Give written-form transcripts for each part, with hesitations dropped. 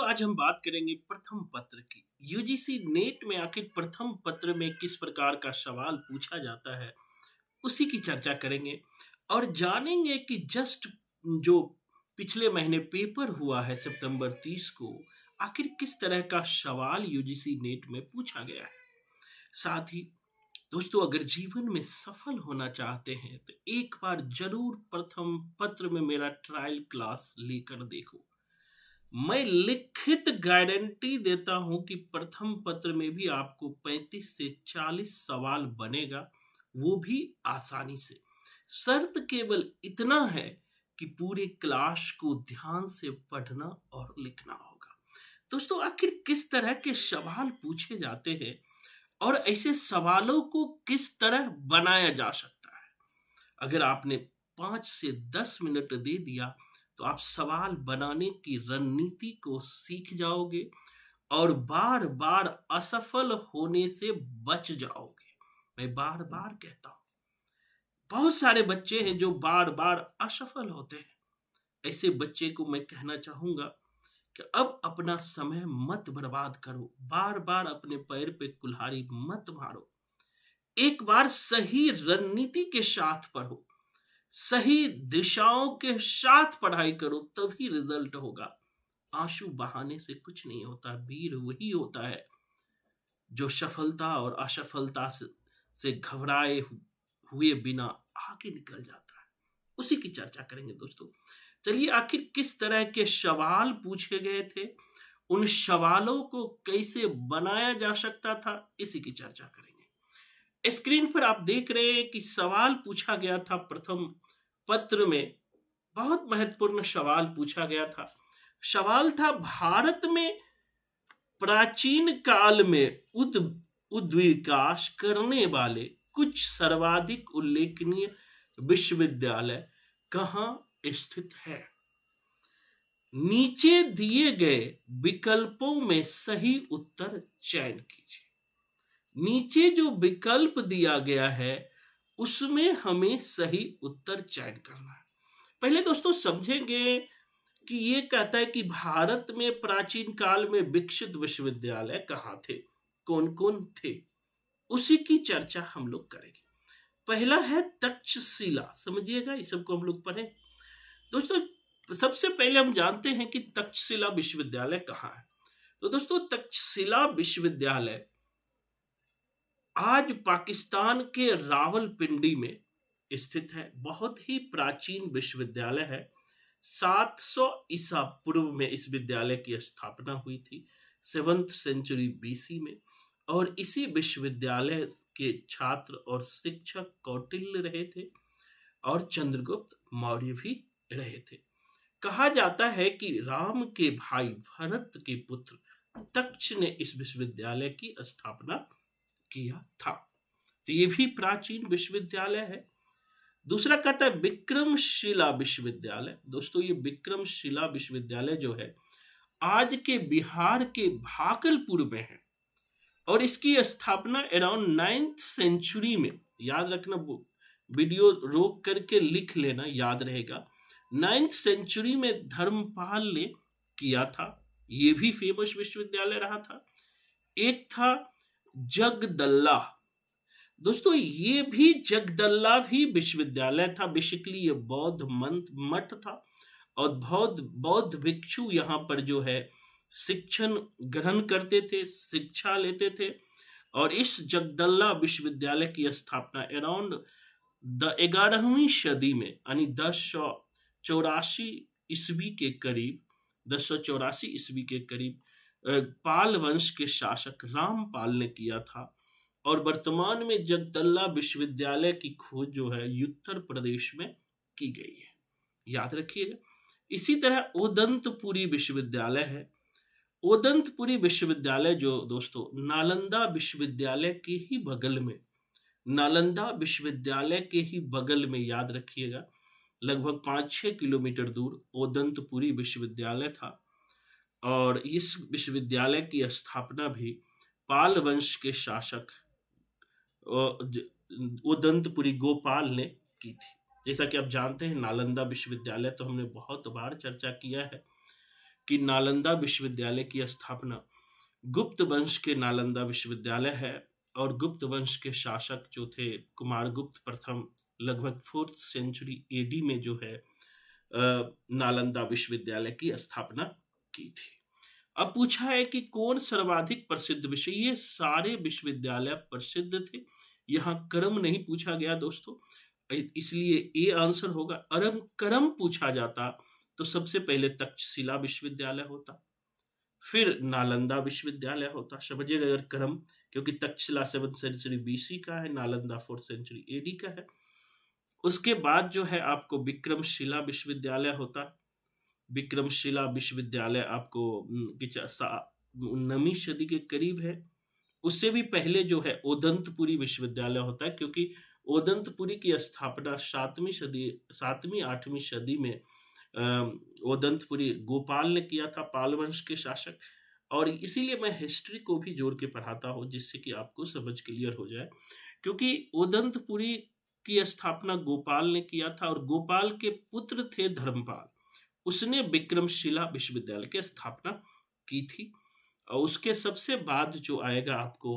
आज हम बात करेंगे प्रथम पत्र की। यूजीसी नेट में आखिर प्रथम पत्र में किस प्रकार का सवाल पूछा जाता है, उसी की चर्चा करेंगे और जानेंगे कि जस्ट जो पिछले महीने पेपर हुआ है सितंबर 30 को, आखिर किस तरह का सवाल यूजीसी नेट में पूछा गया है। साथ ही दोस्तों, अगर जीवन में सफल होना चाहते हैं तो एक बार जरूर प्रथम पत्र में मेरा ट्रायल क्लास लेकर देखो। मैं लिखित गारंटी देता हूं कि प्रथम पत्र में भी आपको 35 से 40 सवाल बनेगा, वो भी आसानी से। शर्त केवल इतना है कि पूरे क्लास को ध्यान से पढ़ना और लिखना होगा। दोस्तों, आखिर किस तरह के सवाल पूछे जाते हैं और ऐसे सवालों को किस तरह बनाया जा सकता है। अगर आपने 5 से 10 मिनट दे दिया तो आप सवाल बनाने की रणनीति को सीख जाओगे और बार बार असफल होने से बच जाओगे। मैं बार बार कहता हूं, बहुत सारे बच्चे हैं जो बार बार असफल होते हैं। ऐसे बच्चे को मैं कहना चाहूंगा कि अब अपना समय मत बर्बाद करो, बार बार अपने पैर पे कुल्हाड़ी मत मारो। एक बार सही रणनीति के साथ पढ़ो, सही दिशाओं के साथ पढ़ाई करो, तभी रिजल्ट होगा। आंसू बहाने से कुछ नहीं होता। वीर वही होता है जो सफलता और असफलता से घबराए हुए बिना आगे निकल जाता है। उसी की चर्चा करेंगे दोस्तों। चलिए, आखिर किस तरह के सवाल पूछे गए थे, उन सवालों को कैसे बनाया जा सकता था, इसी की चर्चा करेंगे। स्क्रीन पर आप देख रहे हैं कि सवाल पूछा गया था प्रथम पत्र में। बहुत महत्वपूर्ण सवाल पूछा गया था। सवाल था, भारत में प्राचीन काल में उद्विकास करने वाले कुछ सर्वाधिक उल्लेखनीय विश्वविद्यालय कहाँ स्थित है। नीचे दिए गए विकल्पों में सही उत्तर चयन कीजिए। नीचे जो विकल्प दिया गया है उसमें हमें सही उत्तर चयन करना है। पहले दोस्तों समझेंगे कि ये कहता है कि भारत में प्राचीन काल में विकसित विश्वविद्यालय कहाँ थे, कौन कौन थे, उसी की चर्चा हम लोग करेंगे। पहला है तक्षशिला। समझिएगा, इस सबको हम लोग पढ़े। दोस्तों, सबसे पहले हम जानते हैं कि तक्षशिला विश्वविद्यालय कहाँ है। तो दोस्तों, तक्षशिला विश्वविद्यालय आज पाकिस्तान के रावलपिंडी में स्थित है। बहुत ही प्राचीन विश्वविद्यालय है। 700 ईसा पूर्व में इस विद्यालय की स्थापना हुई थी, 7th सेंचुरी बीसी में। और इसी विश्वविद्यालय के छात्र और शिक्षक कौटिल्य रहे थे और चंद्रगुप्त मौर्य भी रहे थे। कहा जाता है कि राम के भाई भरत के पुत्र तक्ष ने इस विश्वविद्यालय की स्थापना किया था। तो ये भी प्राचीन विश्वविद्यालय है। दूसरा कहता है विक्रमशिला विश्वविद्यालय। दोस्तों, ये विक्रमशिला विश्वविद्यालय जो है आज के बिहार के भागलपुर में है और इसकी स्थापना अराउंड 9th सेंचुरी में, याद रखना, वीडियो रोक करके लिख लेना, याद रहेगा, 9th सेंचुरी में धर्मपाल ने किया था। ये भी फेमस विश्वविद्यालय रहा था। एक था जगदल्ला। दोस्तों, ये भी जगदल्ला भी विश्वविद्यालय था। बेसिकली ये बौद्ध मठ था और बौद्ध भिक्षु यहाँ पर जो है शिक्षण ग्रहण करते थे, शिक्षा लेते थे। और इस जगदल्ला विश्वविद्यालय की स्थापना अराउंड 11वीं सदी में, यानी 1084 ईस्वी के करीब, 1084 ईस्वी के करीब पाल वंश के शासक रामपाल ने किया था। और वर्तमान में जगदल्ला विश्वविद्यालय की खोज जो है उत्तर प्रदेश में की गई है, याद रखिएगा। इसी तरह ओदंतपुरी विश्वविद्यालय है। ओदंतपुरी विश्वविद्यालय जो दोस्तों नालंदा विश्वविद्यालय के ही बगल में, नालंदा विश्वविद्यालय के ही बगल में, याद रखिएगा, लगभग 5-6 किलोमीटर दूर ओदंतपुरी विश्वविद्यालय था। और इस विश्वविद्यालय की स्थापना भी पाल वंश के शासक ओदंतपुरी गोपाल ने की थी। जैसा कि आप जानते हैं, नालंदा विश्वविद्यालय तो हमने बहुत बार चर्चा किया है कि नालंदा विश्वविद्यालय की स्थापना गुप्त वंश के नालंदा विश्वविद्यालय है, और गुप्त वंश के शासक जो थे कुमारगुप्त प्रथम, लगभग 4th सेंचुरी एडी में जो है नालंदा विश्वविद्यालय की स्थापना की थी। अब पूछा है कि कौन सर्वाधिक प्रसिद्ध विश्व, ये सारे विश्वविद्यालय प्रसिद्ध थे, यहाँ क्रम नहीं पूछा गया दोस्तों, इसलिए ए आंसर होगा। अरम क्रम पूछा जाता तो सबसे पहले तक्षशिला विश्वविद्यालय होता, फिर नालंदा विश्वविद्यालय होता, समझिएगा अगर क्रम, क्योंकि तक्षशिला 7th सेंचुरी BC का है, नालंदा 4th सेंचुरी AD का है। उसके बाद जो है आपको विक्रमशिला विश्वविद्यालय होता, विक्रमशिला विश्वविद्यालय आपको 9वीं सदी के करीब है। उससे भी पहले जो है ओदंतपुरी विश्वविद्यालय होता है, क्योंकि ओदंतपुरी की स्थापना 7वीं 8वीं सदी में ओदंतपुरी गोपाल ने किया था, पाल वंश के शासक। और इसीलिए मैं हिस्ट्री को भी जोड़ के पढ़ाता हूँ, जिससे कि आपको समझ क्लियर हो जाए, क्योंकि ओदंतपुरी की स्थापना गोपाल ने किया था, और गोपाल के पुत्र थे धर्मपाल, उसने विक्रमशिला विश्वविद्यालय की स्थापना की थी। और उसके सबसे बाद जो आएगा आपको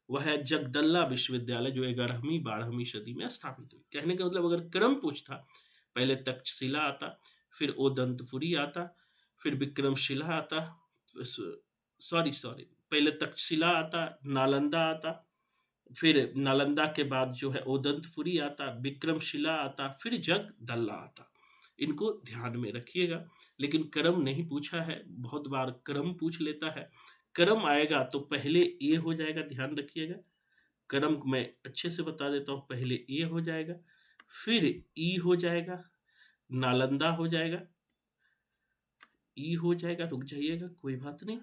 वह है जगदल्ला विश्वविद्यालय, जो 11वीं 12वीं सदी में स्थापित हुई। कहने का मतलब अगर क्रम पूछता, पहले तक्षशिला आता, फिर ओदंतपुरी आता, फिर विक्रमशिला आता, पहले तक्षशिला आता, नालंदा आता, फिर नालंदा के बाद जो है ओदंतपुरी आता, विक्रमशिला आता, फिर जगदल्ला आता। इनको ध्यान में रखिएगा, लेकिन क्रम नहीं पूछा है, बहुत बार क्रम पूछ लेता है। क्रम आएगा तो पहले ए हो जाएगा, ध्यान रखिएगा। क्रम मैं अच्छे से बता देता हूं, पहले ए हो जाएगा, फिर ई हो जाएगा, नालंदा हो जाएगा, ई हो जाएगा, रुक जाइएगा कोई बात नहीं,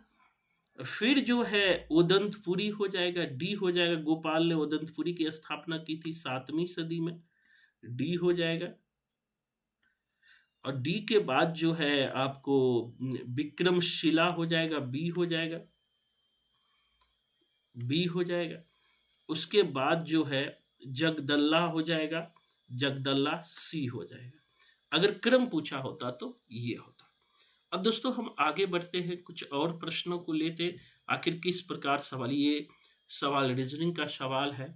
फिर जो है ओदंतपुरी हो जाएगा, डी हो जाएगा, गोपाल ने ओदंतपुरी की स्थापना की थी 7वीं सदी में, डी हो जाएगा। और डी के बाद जो है आपको विक्रमशिला हो जाएगा, बी हो जाएगा, बी हो जाएगा। उसके बाद जो है जगदल्ला हो जाएगा, जगदल्ला सी हो जाएगा। अगर क्रम पूछा होता तो ये होता। अब दोस्तों हम आगे बढ़ते हैं, कुछ और प्रश्नों को लेते, आखिर किस प्रकार सवाल, ये सवाल रीजनिंग का सवाल है।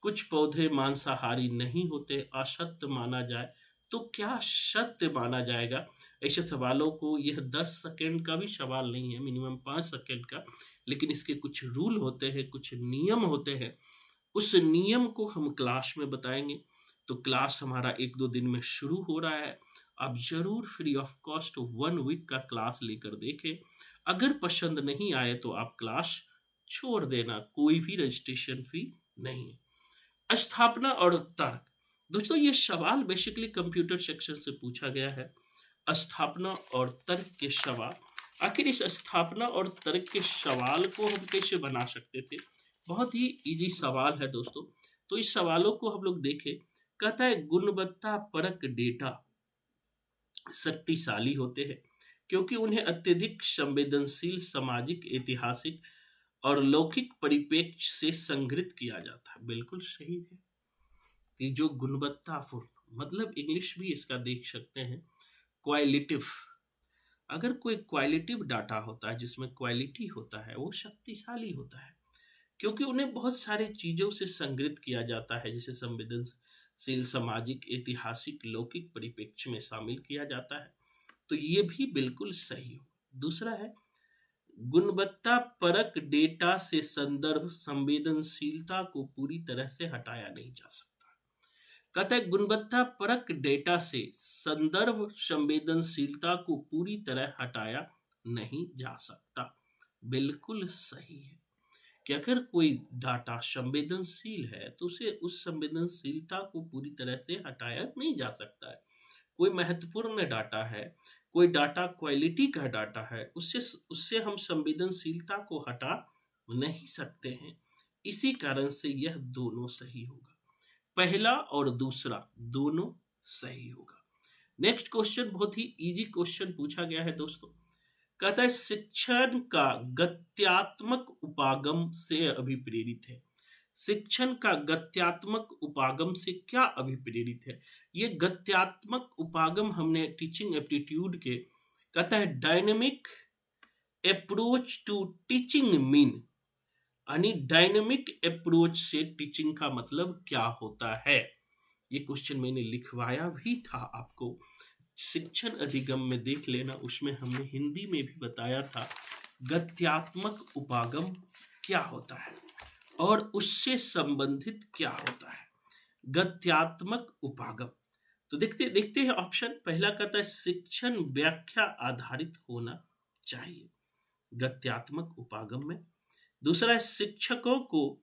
कुछ पौधे मांसाहारी नहीं होते, असत्य माना जाए तो क्या सत्य माना जाएगा? ऐसे सवालों को, यह 10 सेकंड का भी सवाल नहीं है, मिनिमम 5 सेकंड का, लेकिन इसके कुछ रूल होते हैं, कुछ नियम होते हैं। उस नियम को हम क्लास में बताएंगे। तो क्लास हमारा 1-2 दिन में शुरू हो रहा है, आप जरूर फ्री ऑफ कॉस्ट 1 वीक का क्लास लेकर देखें। अगर पसंद नहीं आए तो आप क्लास छोड़ देना, कोई भी रजिस्ट्रेशन फी नहीं है। स्थापना और तर्क, दोस्तों ये सवाल बेसिकली कंप्यूटर सेक्शन से पूछा गया है। स्थापना और तर्क के सवाल, आखिर इस स्थापना और तर्क के सवाल को हम कैसे बना सकते थे? बहुत ही इजी सवाल है दोस्तों। तो इस सवालों को हम लोग देखें। कहता है गुणवत्ता परक डेटा शक्तिशाली होते हैं क्योंकि उन्हें अत्यधिक संवेदनशील सामाजिक, ऐतिहासिक और लौकिक परिप्रेक्ष्य से संग्रहित किया जाता है। बिल्कुल सही है कि जो गुणवत्तापूर्ण, मतलब इंग्लिश भी इसका देख सकते हैं, क्वालिटिव। अगर कोई क्वालिटिव डाटा होता है, जिसमें क्वालिटी होता है, वो शक्तिशाली होता है क्योंकि उन्हें बहुत सारे चीजों से संग्रहित किया जाता है, जैसे संवेदनशील, सामाजिक, ऐतिहासिक, लौकिक परिप्रेक्ष्य में शामिल किया जाता है। तो ये भी बिल्कुल सही हो। दूसरा है गुणवत्ता परक डेटा से संदर्भ संवेदनशीलता को पूरी तरह से हटाया नहीं जा सकता। कहता है गुणवत्ता परक डेटा से संदर्भ संवेदनशीलता को पूरी तरह हटाया नहीं जा सकता। बिल्कुल सही है कि अगर कोई डाटा संवेदनशील है तो उसे, उस संवेदनशीलता को पूरी तरह से हटाया नहीं जा सकता है। कोई महत्वपूर्ण डाटा है, कोई डाटा क्वालिटी का डाटा है, उससे हम संवेदनशीलता को हटा नहीं सकते हैं। इसी कारण से यह दोनों सही होगा, पहला और दूसरा दोनों सही होगा। नेक्स्ट क्वेश्चन बहुत ही इजी क्वेश्चन पूछा गया है दोस्तों। कहता है शिक्षण का गत्यात्मक उपागम से अभिप्रेरित है। शिक्षण का गत्यात्मक उपागम से क्या अभिप्रेरित है? ये गत्यात्मक उपागम हमने टीचिंग एप्टीट्यूड के, कहता है dynamic approach to teaching mean, यानी डायनेमिक अप्रोच से टीचिंग का मतलब क्या होता है। ये क्वेश्चन मैंने लिखवाया भी था आपको, शिक्षण अधिगम में देख लेना, उसमें हमने हिंदी में भी बताया था गद्यात्मक उपागम क्या होता है और उससे संबंधित क्या होता है। गद्यात्मक उपागम, तो देखते देखते हैं ऑप्शन। पहला कहता है शिक्षण व्याख्या आधारित होना चाहिए गद्यात्मक उपागम में। दूसरा है शिक्षकों को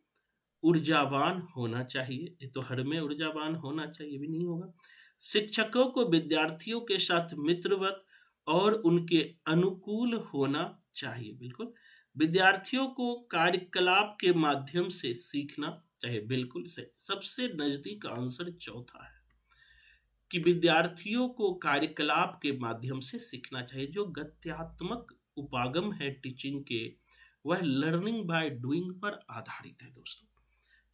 ऊर्जावान होना चाहिए, ये तो हर में ऊर्जावान होना चाहिए भी नहीं होगा। शिक्षकों को विद्यार्थियों के साथ मित्रवत और उनके अनुकूल होना चाहिए, बिल्कुल। विद्यार्थियों को कार्यकलाप के माध्यम से सीखना चाहिए, बिल्कुल सही। सबसे नजदीक आंसर चौथा है कि विद्यार्थियों को कार्यकलाप के माध्यम से सीखना चाहिए। जो गद्यात्मक उपागम है टीचिंग के, वह लर्निंग बाय डूइंग पर आधारित है दोस्तों।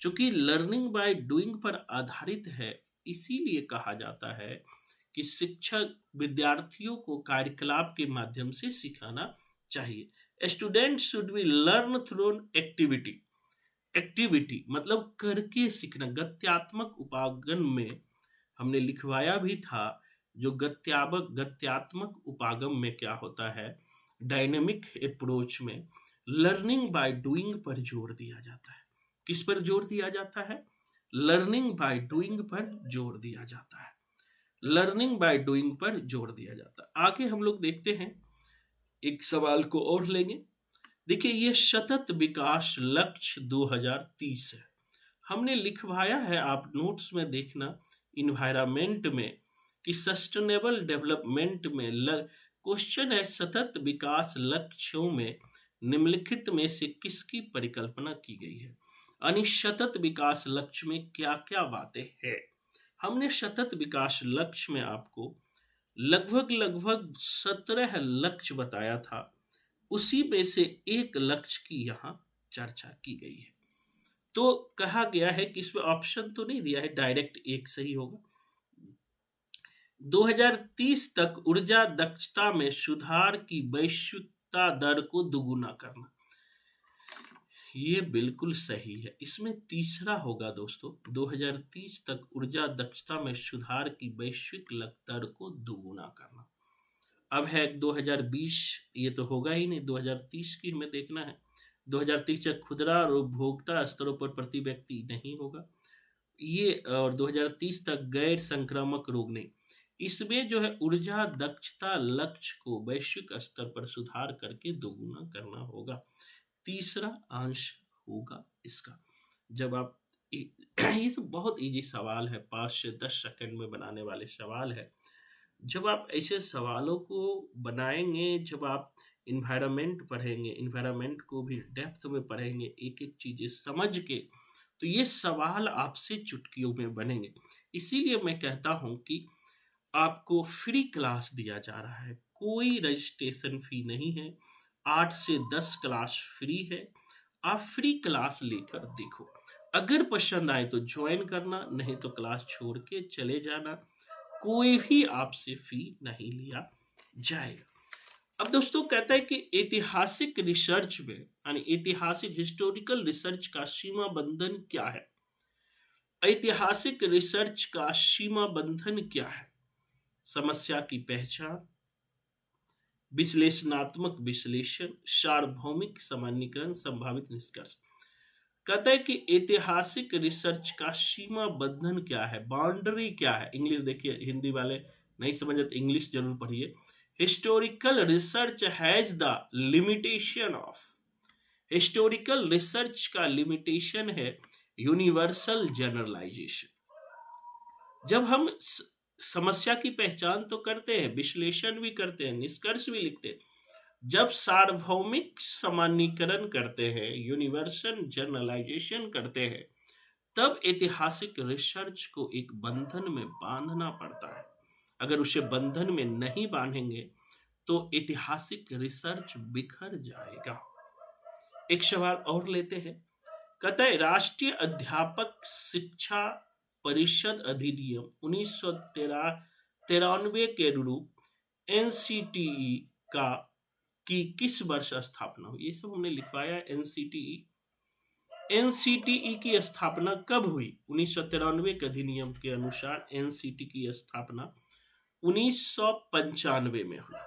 चूंकि लर्निंग बाय डूइंग पर आधारित है, इसीलिए कहा जाता है कि शिक्षक विद्यार्थियों को कार्यकलाप के माध्यम से सिखाना चाहिए। Student should be learn through activity. Activity मतलब करके सीखना। गत्यात्मक उपागम में हमने लिखवाया भी था, जो गत्यात्मक उपागम में क्या होता है, डायनेमिक अप्रोच में लर्निंग बाय डूइंग पर जोर दिया जाता है। किस पर जोर दिया जाता है? लर्निंग बाय डूइंग पर जोर दिया जाता है। लर्निंग बाय डूइंग पर जोर दिया जाता है। आगे हम लोग देखते हैं, एक सवाल को और लेंगे। देखिए, ये सतत विकास लक्ष्य 2030 है, हमने लिखवाया है, आप नोट्स में देखना, इन्वायरमेंट में, कि सस्टेनेबल डेवलपमेंट में क्वेश्चन है सतत विकास लक्ष्यों में निम्नलिखित में से किसकी परिकल्पना की गई है। यानी सतत विकास लक्ष्य में क्या क्या बातें हैं। हमने सतत विकास लक्ष्य में आपको लगभग 17 लक्ष्य बताया था, उसी में से एक लक्ष्य की यहाँ चर्चा की गई है। तो कहा गया है कि इसमें ऑप्शन तो नहीं दिया है, डायरेक्ट एक सही होगा। 2030 तक ऊर्जा दक्षता में सुधार की वैश्विकता दर को दुगुना करना, ये बिल्कुल सही है। इसमें तीसरा होगा दोस्तों, 2030 तक ऊर्जा दक्षता में सुधार की वैश्विक दर को दुगुना करना। अब है 2020, ये तो होगा ही नहीं, 2030 की हमें देखना है। 2030 तक खुदरा और उपभोक्ता स्तरों पर प्रति व्यक्ति नहीं होगा ये, और 2030 तक गैर संक्रामक रोग नहीं। इसमें जो है ऊर्जा दक्षता लक्ष्य को वैश्विक स्तर पर सुधार करके दोगुना करना होगा। तीसरा अंश होगा इसका। जब आप ये तो बहुत इजी सवाल है, 5 से 10 सेकंड में बनाने वाले सवाल है। जब आप ऐसे सवालों को बनाएंगे, जब आप इन्वायरमेंट पढ़ेंगे, इन्वायरमेंट को भी डेप्थ में पढ़ेंगे, एक एक चीजें समझ के, तो ये सवाल आपसे चुटकियों में बनेंगे। इसीलिए मैं कहता हूं कि आपको फ्री क्लास दिया जा रहा है, कोई रजिस्ट्रेशन फी नहीं है। 8 से 10 क्लास फ्री है, आप फ्री क्लास लेकर देखो। अगर पसंद आए तो ज्वाइन करना, नहीं तो क्लास छोड़ के चले जाना, कोई भी आपसे फी नहीं लिया जाएगा। अब दोस्तों कहता है कि ऐतिहासिक रिसर्च में, यानी ऐतिहासिक हिस्टोरिकल रिसर्च का सीमा बंधन क्या है। ऐतिहासिक रिसर्च का सीमा बंधन क्या है? समस्या की पहचान, विश्लेषणात्मक विश्लेषण, सार्वभौमिक सामान्यीकरण, संभावित निष्कर्ष। कहता है कि ऐतिहासिक रिसर्च का सीमा बंधन क्या है, बाउंड्री क्या है। इंग्लिश देखिए, हिंदी वाले नहीं समझे तो इंग्लिश जरूर पढ़िए। Historical research has the limitation of, historical research का लिमिटेशन है यूनिवर्सल जनरलाइजेशन। जब हम समस्या की पहचान तो करते हैं, विश्लेषण भी करते हैं, निष्कर्ष भी लिखते हैं, जब सार्वभौमिक सामान्यीकरण करते हैं, यूनिवर्सल जनरलाइजेशन करते हैं, तब ऐतिहासिक रिसर्च को एक बंधन में बांधना पड़ता है। अगर उसे बंधन में नहीं बांधेंगे तो ऐतिहासिक रिसर्च बिखर जाएगा। एक सवाल और लेते हैं। कहता है राष्ट्रीय अध्यापक शिक्षा परिषद अधिनियम 1993 के अनुरूप एनसीटीई का की किस वर्ष स्थापना हुई, ये सब हमने लिखवाया। एनसीटीई की स्थापना कब हुई? 1993 के अधिनियम के अनुसार एनसीटी की स्थापना 1995 में हुई।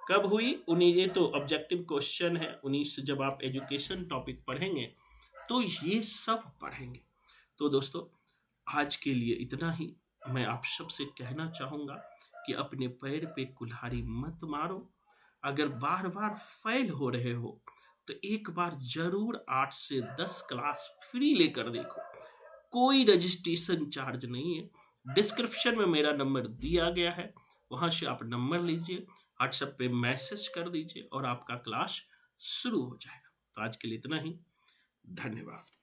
कब हुई? ये तो ऑब्जेक्टिव क्वेश्चन है। 19 जब आप एजुकेशन टॉपिक पढ़ेंगे तो ये सब पढ़ेंगे। तो दोस्तों आज के लिए इतना ही। मैं आप सबसे कहना चाहूंगा कि अपने पैर पे कुल्हाड़ी मत मारो। अगर बार बार फेल हो रहे हो तो एक बार जरूर 8 से 10 क्लास फ्री लेकर देखो। कोई रजिस्ट्रेशन चार्ज नहीं है। डिस्क्रिप्शन में मेरा नंबर दिया गया है, वहां से आप नंबर लीजिए, व्हाट्सएप पे मैसेज कर दीजिए और आपका क्लास शुरू हो जाएगा। तो आज के लिए इतना ही। धन्यवाद।